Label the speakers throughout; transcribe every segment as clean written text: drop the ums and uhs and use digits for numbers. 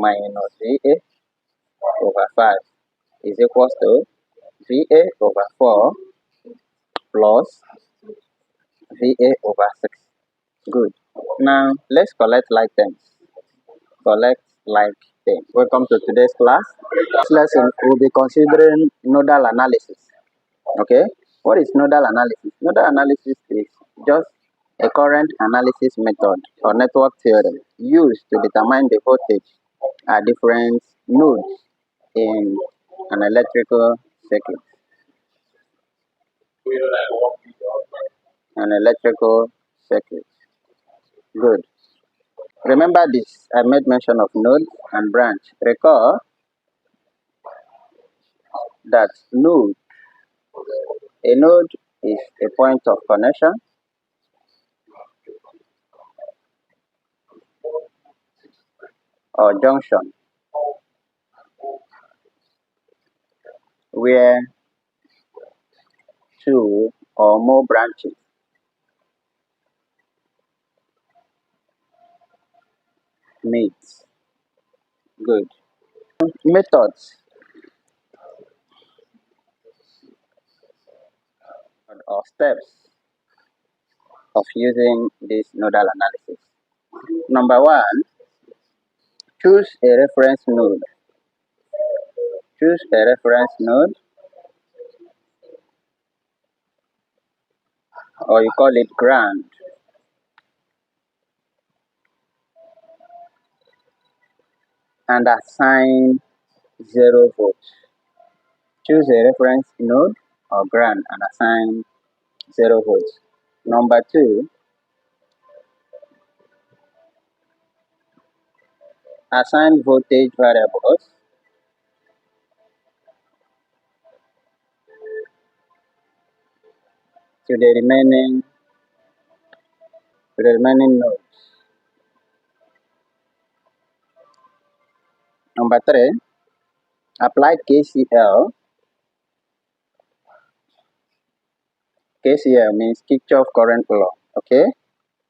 Speaker 1: minus VA over 5 is equals to VA over 4 plus VA over 6. Good. Now let's collect like terms. Collect like terms. Welcome to today's class. This lesson will be considering nodal analysis. Okay. What is nodal analysis? Nodal analysis is just a current analysis method or network theorem used to determine the voltage at different nodes in an electrical circuit. An electrical circuit. Good. Remember this, I made mention of node and branch. Recall that a node is a point of connection or junction where two or more branches meet. Good. Methods or steps of using this nodal analysis. Number one, choose a reference node. Choose a reference node, or you call it ground. And assign 0 volts. Choose a reference node or ground and assign 0 volts. Number two, assign voltage variables to the remaining nodes. Number three, apply KCL. KCL means Kirchhoff current law. Okay,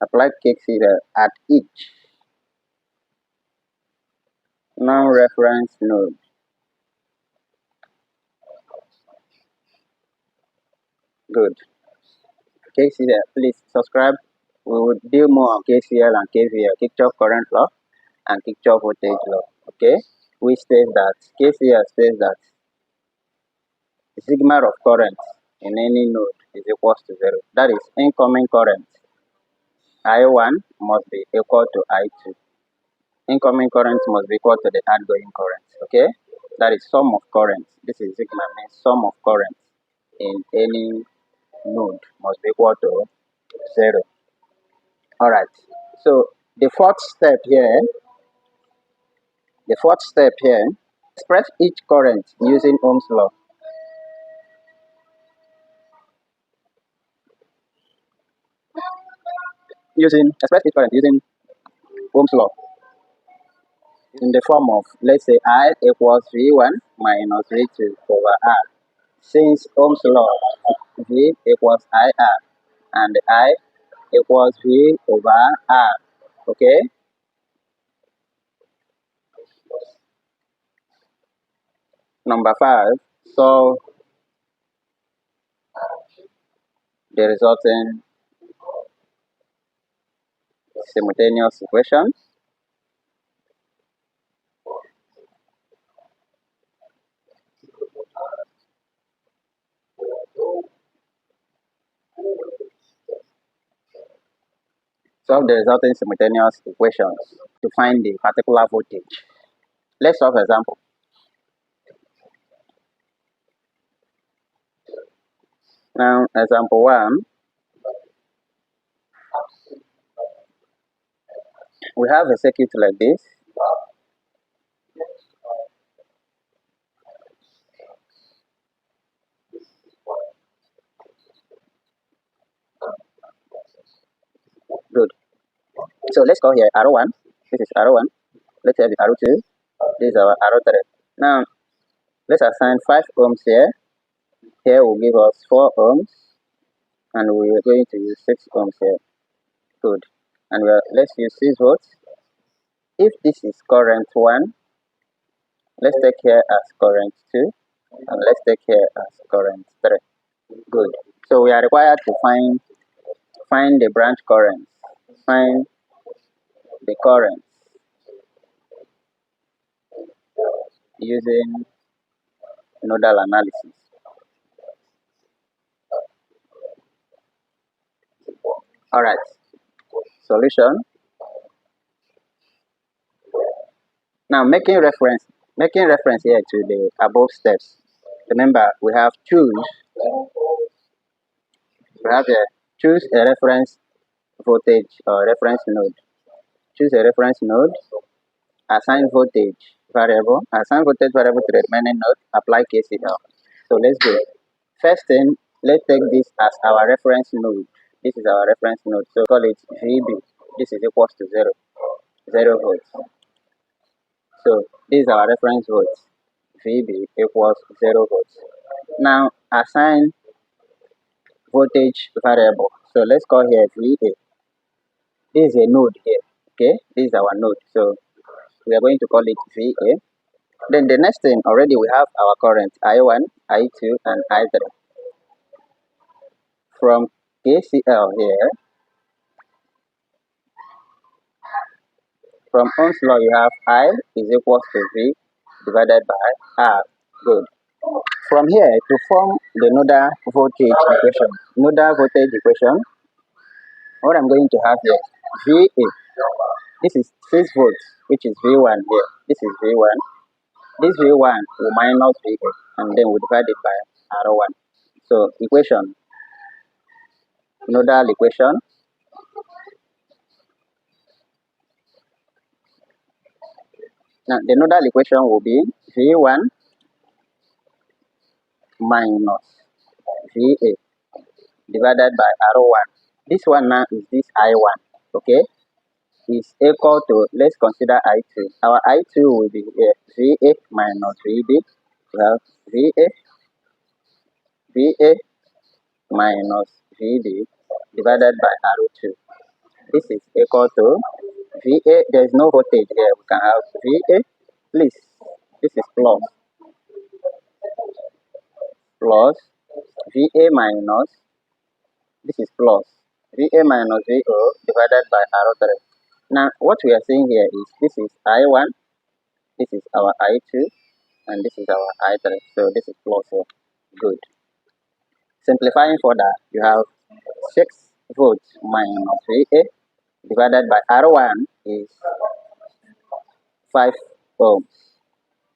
Speaker 1: apply KCL at each non-reference node. Good. KCL, please subscribe. We will deal more on KCL and KVL, Kirchhoff current law and Kirchhoff voltage law. Okay, we state that KCL says that the sigma of current in any node is equals to 0. That is, incoming current I1 must be equal to I2. Incoming current must be equal to the outgoing current. Okay, that is sum of current. This is sigma means sum of current in any node must be equal to 0. Alright, so the fourth step here, express each current using Ohm's law. Express each current using Ohm's law in the form of, let's say, I equals V1 minus V2 over R. Since Ohm's law, V equals IR and I equals V over R. Okay? Number 5, solve the resulting simultaneous equations. Solve the resulting simultaneous equations to find the particular voltage. Let's solve example. Now, example 1, we have a circuit like this. Good. So let's call here arrow 1. This is arrow 1. Let's have the arrow 2. This is our arrow 3. Now, let's assign 5 ohms here. Here will give us 4 ohms. And we are going to use 6 ohms here. Good. And let's use 6 volts. If this is current 1, Let's take here as current 2 and let's take here as current 3. Good. So we are required to find the branch currents. Find the currents using nodal analysis. Alright. Solution. Now making reference here to the above steps. Remember we have choose a reference voltage or reference node. Choose a reference node, assign voltage variable to the remaining node, apply KCL. So let's go. First thing, let's take this as our reference node. This is our reference node, so call it VB. This is equals to 0 volts. So this is our reference volts. VB equals 0 volts. Now assign voltage variable. So let's call here VA. This is a node here. Okay, this is our node. So we are going to call it VA. Then the next thing, already we have our current I1, I2, and I3. From KCL here, from Ohm's law, you have I is equals to V divided by R. Good. From here, to form the nodal voltage equation, what I'm going to have here, VA. This is 6 volts, which is V1 here. This is V1. This V1 will minus VA, and then we divide it by R1. So equation, nodal equation. Now the nodal equation will be V1 minus VA divided by R1. This one now is this I1, okay, is equal to, let's consider I2. Our I2 will be here, VA minus VB. We have VA minus VB divided by R2. This is equal to VA, there is no voltage here, we can have VA, please, this is plus VA minus, this is plus VA minus VO divided by R3. Now what we are saying here is this is I1, this is our I2, and this is our I3. So this is plus here. Good. Simplifying further, you have 6 volts minus VA divided by R1 is 5 ohms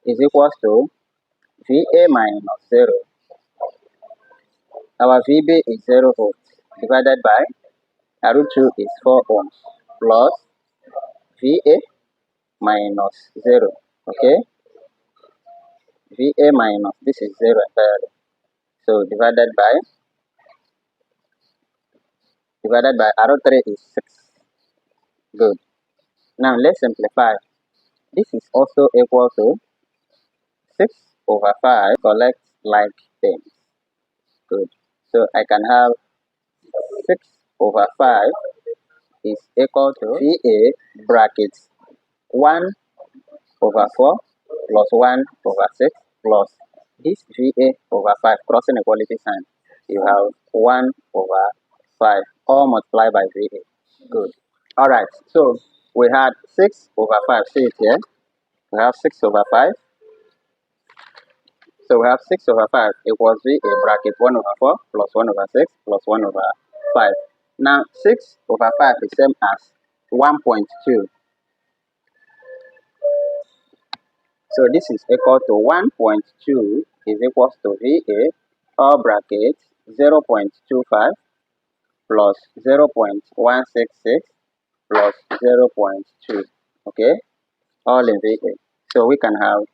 Speaker 1: is equals to VA minus 0. Our VB is 0 volts divided by R2 is 4 ohms plus VA minus 0. Okay, VA minus, this is 0 entirely. So divided by R3 is 6. Good. Now let's simplify. This is also equal to 6 over 5 collect like things. Good. So I can have 6 over 5 is equal to VA brackets 1 over 4 plus 1 over 6 plus this VA over 5 crossing equality sign. You have 1 over 5 all multiplied by VA. Good. Alright, so we had 6 over 5. See it here. We have 6 over 5. So we have 6 over 5 equals VA bracket 1 over 4 plus 1 over 6 plus 1 over 5. Now 6 over 5 is same as 1.2. So this is equal to 1.2 is equals to VA or bracket 0.25 plus 0.166 plus 0.2. Okay, all in VA. So we can have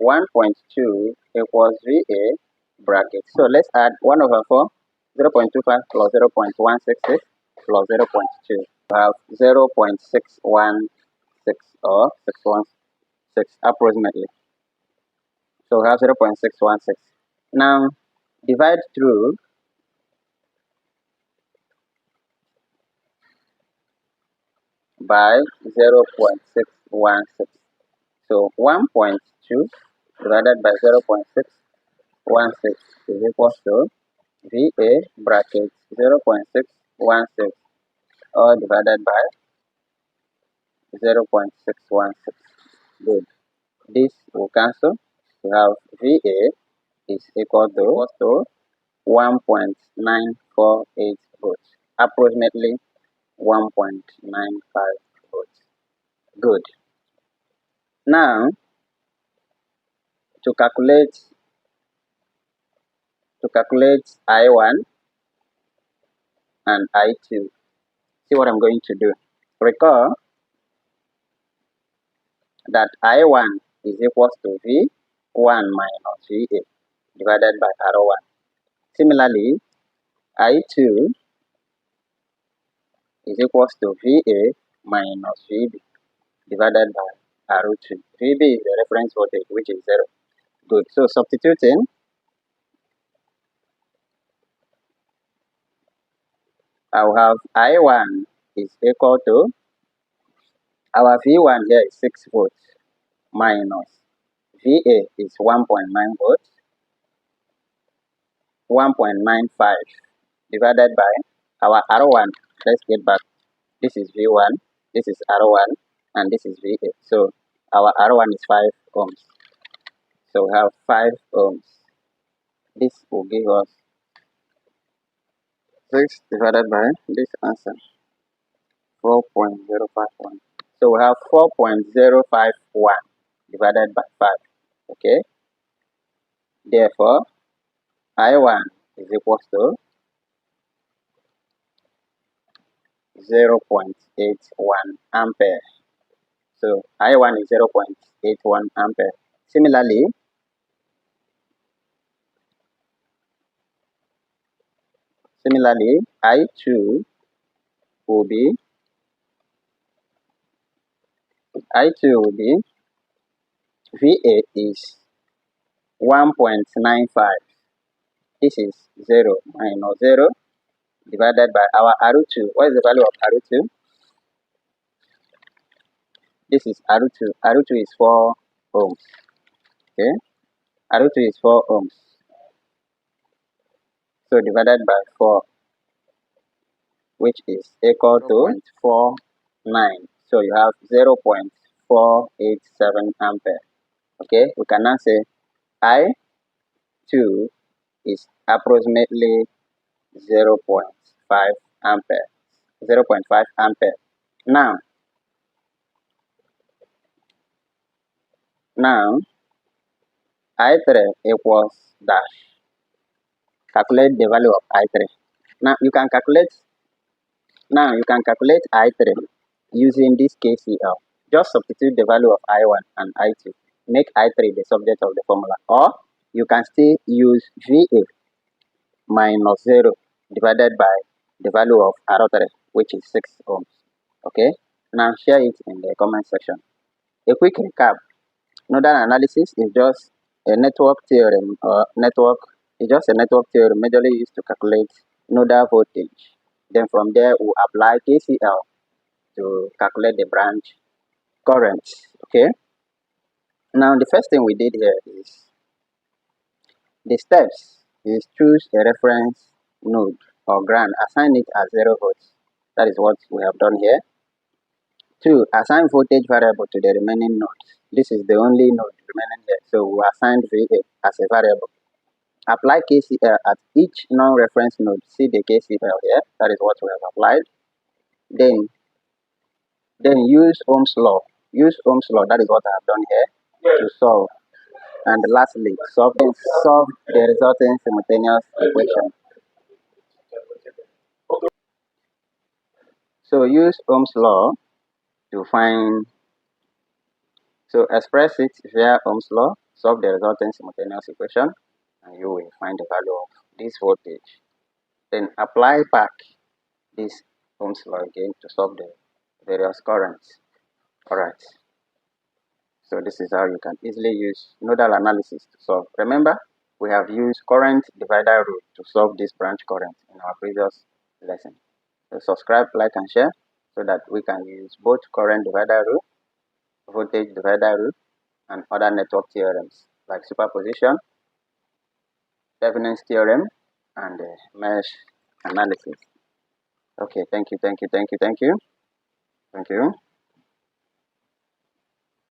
Speaker 1: 1.2 equals VA bracket. So let's add 1 over 4, 0.25 plus 0.166 plus 0.2. We have 0.616 or 616 approximately. So we have 0.616. Now divide through by 0.616. So 1.2 divided by 0.616 is equal to VA bracket 0.616 all divided by 0.616. Good. This will cancel. We have VA is equal to 1.948 volts, approximately 1.95 volts. Good. Now, to calculate I1 and I2, see what I'm going to do. Recall that I1 is equal to V1 minus VA divided by R1. Similarly, I2 is equal to VA minus VB divided by R2. VB is the reference voltage, which is 0. Good. So substituting, I will have I1 is equal to, our V1 here is 6 volts minus VA is 1.9 volts, 1.95 divided by our R1. Let's get back. This is V1, this is R1, and this is VA. So our R1 is 5 ohms. So we have 5 ohms. This will give us 6 divided by this answer, 4.051. So we have 4.051 divided by 5. Okay. Therefore, I1 is equal to 0.81 ampere. So I1 is 0.81 ampere. Similarly, I2 will be VA is 1.95. This is 0 minus 0 divided by our R2. What is the value of R2? This is R2. R2 is 4 ohms. Okay. R2 is 4 ohms. So divided by 4, which is equal to 0.49. So you have 0.487 ampere. Okay. We can now say I2 is approximately 0.5 ampere. 0.5 ampere. Now I3 equals dash. Calculate the value of I3. Now you can calculate I3 using this KCL. Just substitute the value of I1 and I2. Make I3 the subject of the formula. Or you can still use VA minus 0 divided by the value of R3, which is 6 ohms. Okay. Now share it in the comment section. A quick recap. Nodal analysis is just a network theorem majorly used to calculate nodal voltage. Then from there we apply KCL to calculate the branch current. Okay. Now the first thing we did here is the steps is choose a reference node or ground, assign it as 0 volts. That is what we have done here. 2. Assign voltage variable to the remaining nodes. This is the only node remaining here, so we assigned VA as a variable. Apply KCL at each non-reference node. See the KCL here. That is what we have applied. Then use Ohm's law. Use Ohm's law. That is what I have done here to solve. And lastly, solve the resulting simultaneous equation. So use Ohm's law to find. So express it via Ohm's law. Solve the resulting simultaneous equation, and you will find the value of this voltage. Then apply back this Ohm's law again to solve the various currents. Alright. So this is how you can easily use nodal analysis to solve. Remember, we have used current divider rule to solve this branch current in our previous lesson. So subscribe, like, and share so that we can use both current divider rule, voltage divider rule, and other network theorems like superposition, Thevenin's theorem, and mesh analysis. Okay, thank you.